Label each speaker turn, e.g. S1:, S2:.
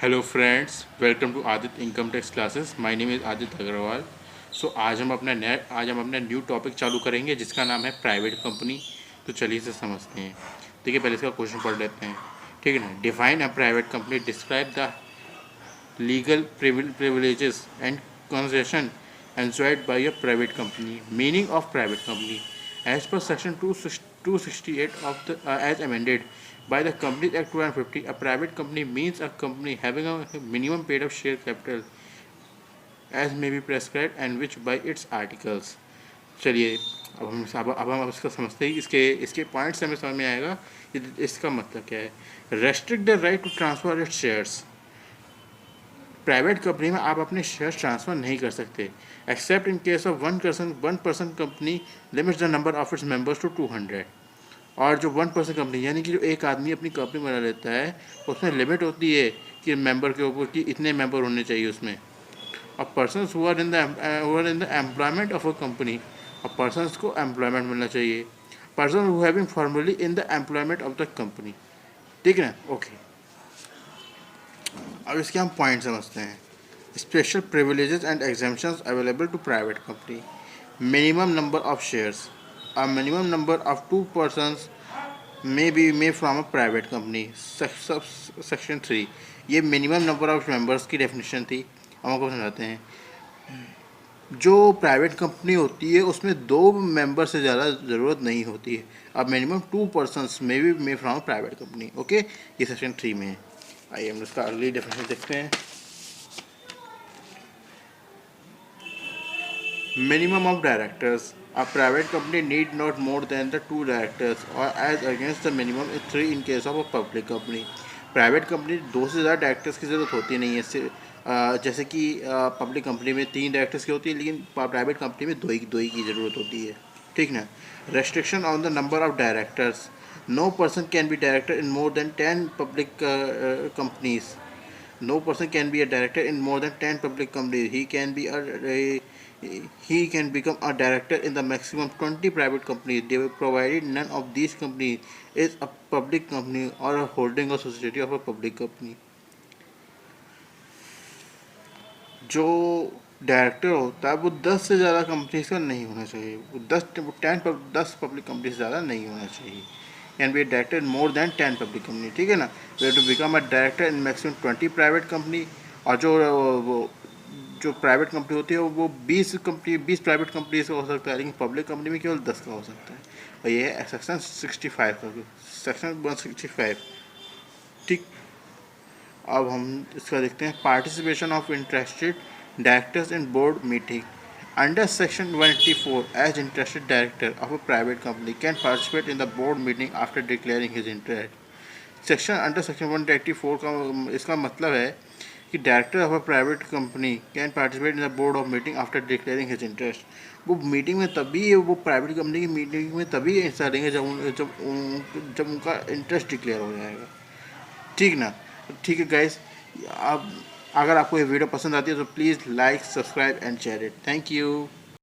S1: Hello friends, welcome to Aditya income tax classes. My name is Aditya Agrawal. आज हम अपना new topic चालू करेंगे जिसका नाम है प्राइवेट कंपनी। तो चलिए इसे समझते हैं। देखिए, पहले इसका क्वेश्चन पढ़ लेते हैं। ठीक है ना। Define a private company, describe the legal privileges and concession enjoyed by a private company. Meaning of private company. As per section 268 of the as amended by the Companies Act 2050, a private company means a company having a minimum paid up share capital as may be prescribed and which by its articles. चलिए, अब हम इसका समझते हैं। इसके इसके points हमें समझ में आएगा। इसका मतलब क्या है। Restrict the right to transfer its shares. Private company में आप अपने शेयर ट्रांसफ़र नहीं कर सकते except in case of one person company limits the number of its members to 200। और जो वन पर्सन कंपनी यानी कि जो एक आदमी अपनी कंपनी बना लेता है उसमें लिमिट होती है कि मेंबर के ऊपर कि इतने मेंबर होने चाहिए उसमें। और persons who are in the employment of a company, और पर्सनस को एम्प्लॉयमेंट मिलना चाहिए। Person who having formally in the employment of the company. ठीक है ना। ओके, अब इसके हम पॉइंट समझते हैं। Special privileges and exemptions available to private company. Minimum number of shares. A minimum number of 2 persons may be made from a private company. Section 3, ये minimum number of members की definition थी। हम आपको समझाते हैं। जो प्राइवेट कंपनी होती है उसमें 2 मेंबर से ज़्यादा ज़रूरत नहीं होती है। अब मिनिमम 2 persons में be made from private company. Okay, ये सेक्शन 3 में है। आइए हम इसका अगली डेफिनेशन देखते हैं। Minimum of directors. A private company need not more than the 2 directors or as against the minimum 3 in case of a public company. Private company 2 से ज़्यादा डायरेक्टर्स की ज़रूरत होती नहीं है। जैसे कि पब्लिक कंपनी में 3 डायरेक्टर्स की होती है, लेकिन प्राइवेट कंपनी में दो ही की ज़रूरत होती है। ठीक ना। Restriction on the number of directors. No person can be director in more than 10 public companies. No person can be a director in more than 10 public companies. He can become a director in the maximum 20 private companies, they provided none of these companies is a public company or a holding or society of a public company. जो director होता है वो 10 से ज़्यादा companies का नहीं होना चाहिए। वो 10 पब्लिक कंपनी से ज़्यादा नहीं होना चाहिए। Can be a director in more than 10 public company. ठीक है ना। We have to become a director in maximum 20 private company. और जो प्राइवेट कंपनी होती है वो 20 प्राइवेट कंपनीज का हो सकता है, लेकिन पब्लिक कंपनी में केवल 10 का हो सकता है। और ये है सेक्शन 65 का, सेक्शन 165। ठीक। अब हम इसका देखते हैं। Participation of interested directors in board meeting under section 184 as interested director of a private company can participate in the board meeting after declaring his interest. Under section 184 का इसका मतलब है कि director of a private company can participate in the board of meeting after declaring his interest. वो meeting में तभी, वो private company की मीटिंग में तभी हिस्सा लेंगे जब उनका इंटरेस्ट डिक्लेयर हो जाएगा। ठीक ना। ठीक है गाइस। अब अगर आपको ये वीडियो पसंद आती है तो please like, subscribe and share it. Thank you.